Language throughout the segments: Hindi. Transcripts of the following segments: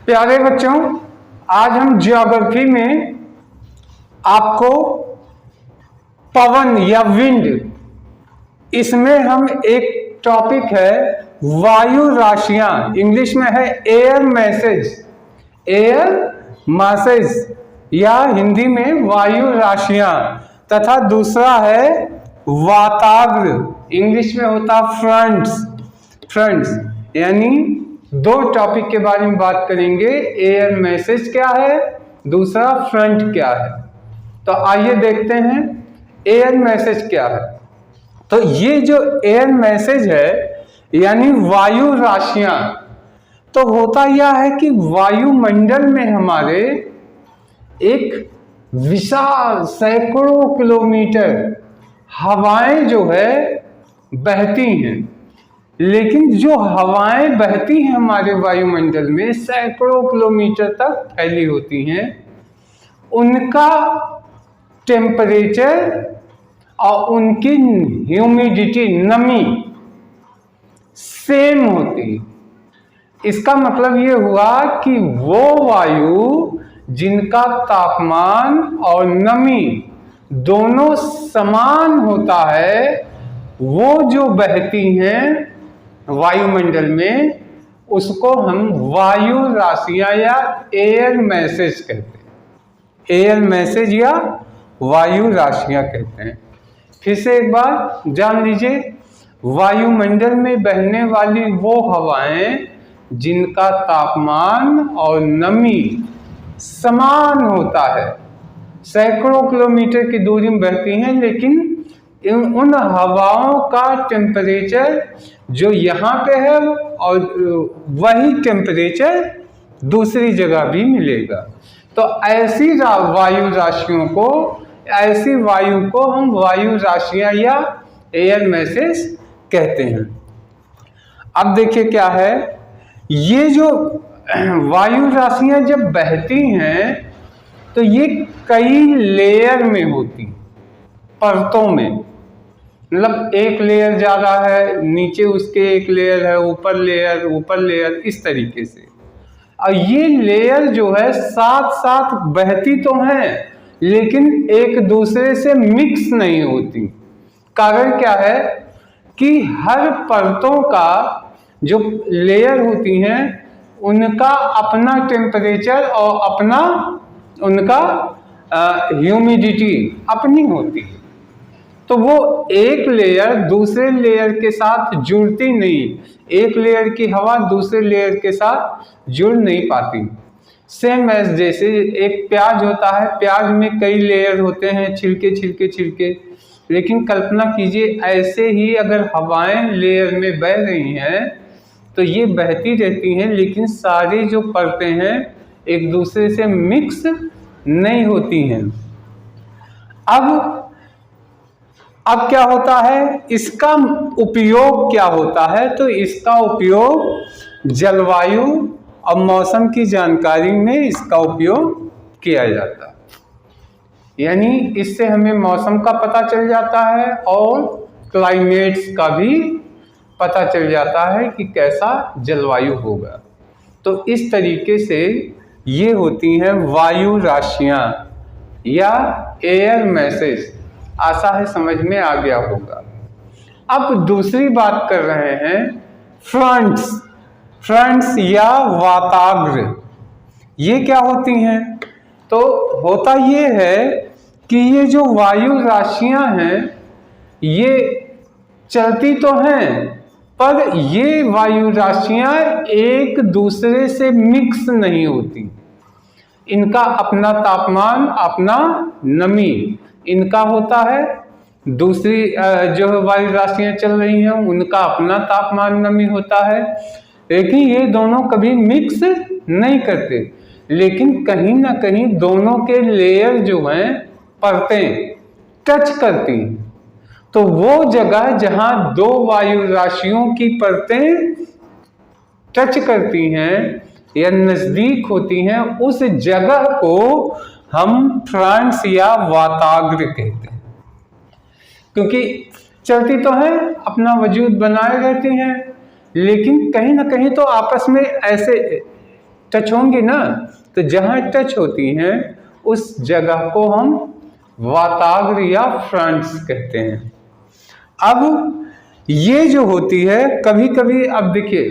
प्यारे बच्चों, आज हम ज्योग्राफी में आपको पवन या विंड, इसमें हम एक टॉपिक है वायु राशियां, इंग्लिश में है एयर मैसेज या हिंदी में वायु राशियां, तथा दूसरा है वाताग्र, इंग्लिश में होता फ्रंट्स। यानी दो टॉपिक के बारे में बात करेंगे, एयर मैसेज क्या है, दूसरा फ्रंट क्या है। तो आइए देखते हैं एयर मैसेज क्या है। तो ये जो एयर मैसेज है यानी वायु राशियां, तो होता यह है कि वायुमंडल में हमारे एक विशाल सैकड़ों किलोमीटर हवाएं जो है बहती हैं, लेकिन जो हवाएं बहती हैं हमारे वायुमंडल में सैकड़ों किलोमीटर तक फैली होती हैं, उनका टेम्परेचर और उनकी ह्यूमिडिटी, नमी सेम होती। इसका मतलब ये हुआ कि वो वायु जिनका तापमान और नमी दोनों समान होता है, वो जो बहती हैं वायुमंडल में, उसको हम वायु राशियां या एयर मैसेज कहते हैं। एयर मैसेज या वायु राशियां कहते हैं। फिर से एक बार जान लीजिए, वायुमंडल में बहने वाली वो हवाएं जिनका तापमान और नमी समान होता है, सैकड़ों किलोमीटर की दूरी में बहती हैं, लेकिन उन हवाओं का टेम्परेचर जो यहाँ पे है और वही टेम्परेचर दूसरी जगह भी मिलेगा। तो ऐसी वायु राशियों को, ऐसी वायु को हम वायु राशियां या एयर मैसेज कहते हैं। अब देखिए क्या है, ये जो वायु राशियां जब बहती हैं तो ये कई लेयर में होती, परतों में, मतलब एक लेयर ज्यादा है, नीचे उसके एक लेयर है, ऊपर लेयर, इस तरीके से। और ये लेयर जो है साथ साथ बहती तो हैं, लेकिन एक दूसरे से मिक्स नहीं होती। कारण क्या है कि हर परतों का जो लेयर होती हैं उनका अपना टेम्परेचर और अपना उनका ह्यूमिडिटी अपनी होती है। तो वो एक लेयर दूसरे लेयर के साथ जुड़ती नहीं, एक लेयर की हवा दूसरे लेयर के साथ जुड़ नहीं पाती। सेम एज जैसे एक प्याज होता है, प्याज में कई लेयर होते हैं, छिलके, लेकिन कल्पना कीजिए ऐसे ही अगर हवाएं लेयर में बह रही हैं तो ये बहती रहती हैं, लेकिन सारी जो परतें हैं एक दूसरे से मिक्स नहीं होती हैं। अब क्या होता है, इसका उपयोग क्या होता है? तो इसका उपयोग जलवायु और मौसम की जानकारी में इसका उपयोग किया जाता है। यानी इससे हमें मौसम का पता चल जाता है और क्लाइमेट्स का भी पता चल जाता है कि कैसा जलवायु होगा। तो इस तरीके से ये होती हैं वायु राशियां या एयर मैसेज। आशा है समझ में आ गया होगा। अब दूसरी बात कर रहे हैं फ्रंट्स या वाताग्र। ये क्या होती हैं? तो होता ये है कि ये जो वायु राशियां हैं ये चलती तो हैं, पर ये वायु राशियां एक दूसरे से मिक्स नहीं होती। इनका अपना तापमान, अपना नमी इनका होता है, दूसरी जो वायु राशियां चल रही हैं उनका अपना तापमान नमी होता है, लेकिन ये दोनों कभी मिक्स नहीं करते। लेकिन कहीं ना कहीं दोनों के लेयर जो हैं, परतें टच करती, तो वो जगह जहां दो वायु राशियों की परतें टच करती हैं या नजदीक होती हैं, उस जगह को हम फ्रंट्स या वाताग्र कहते हैं। क्योंकि चलती तो है, अपना वजूद बनाए रहती हैं, लेकिन कहीं ना कहीं तो आपस में ऐसे टच होंगी ना, तो जहाँ टच होती हैं उस जगह को हम वाताग्र या फ्रंट्स कहते हैं। अब ये जो होती है कभी कभी, अब देखिए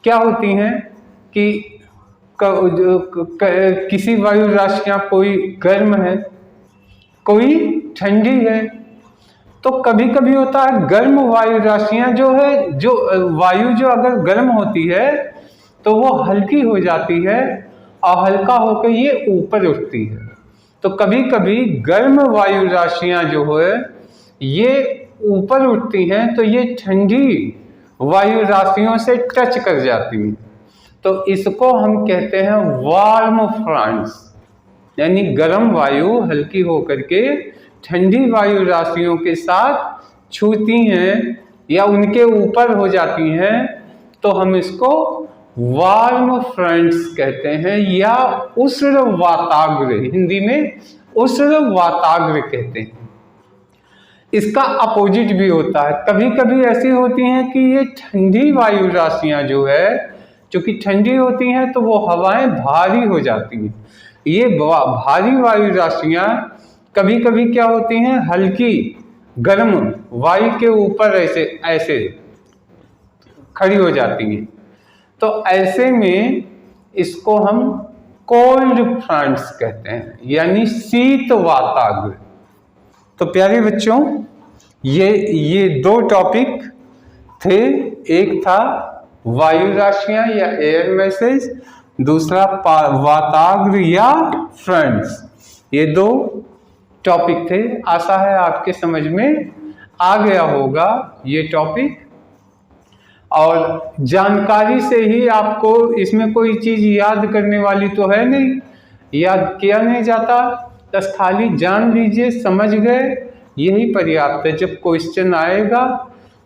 क्या होती हैं कि किसी वायु राशियां, कोई गर्म है कोई ठंडी है, तो कभी कभी होता है गर्म वायु राशियां जो है, जो वायु जो अगर गर्म होती है तो वो हल्की हो जाती है और हल्का होकर ये ऊपर उठती है। तो कभी कभी गर्म वायु राशियां जो है ये ऊपर उठती हैं तो ये ठंडी वायु राशियों से टच कर जाती हैं, तो इसको हम कहते हैं वार्म फ्रंट्स, यानी गर्म वायु हल्की होकर के ठंडी वायु राशियों के साथ छूती हैं या उनके ऊपर हो जाती हैं, तो हम इसको वार्म फ्रंट्स कहते हैं या उष्ण वाताग्र, हिंदी में उष्ण वाताग्र कहते हैं। इसका अपोजिट भी होता है, कभी कभी ऐसी होती हैं कि ये ठंडी वायु राशियां जो है, क्योंकि ठंडी होती हैं तो वो हवाएं भारी हो जाती हैं। ये भारी वायु राशियां कभी कभी क्या होती हैं, हल्की गर्म वायु के ऊपर ऐसे ऐसे खड़ी हो जाती हैं, तो ऐसे में इसको हम कोल्ड फ्रंट्स कहते हैं, यानी शीत वाताग्र। तो प्यारे बच्चों, ये दो टॉपिक थे, एक था वायु राशियां या एयर मैसेज, दूसरा वाताग्र या फ्रंट्स। ये दो टॉपिक थे, आशा है आपके समझ में आ गया होगा ये टॉपिक, और जानकारी से ही आपको इसमें कोई चीज याद करने वाली तो है नहीं, याद किया नहीं जाता, बस खाली जान लीजिए, समझ गए, यही पर्याप्त है। जब क्वेश्चन आएगा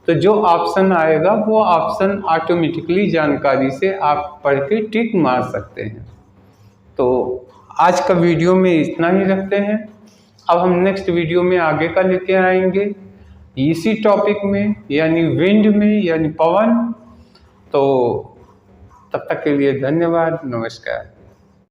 तो जो ऑप्शन आएगा वो ऑप्शन ऑटोमेटिकली जानकारी से आप पढ़ के टिक मार सकते हैं। तो आज का वीडियो में इतना ही रखते हैं, अब हम नेक्स्ट वीडियो में आगे का लेके आएंगे इसी टॉपिक में, यानी विंड में, यानी पवन। तो तब तक के लिए धन्यवाद, नमस्कार।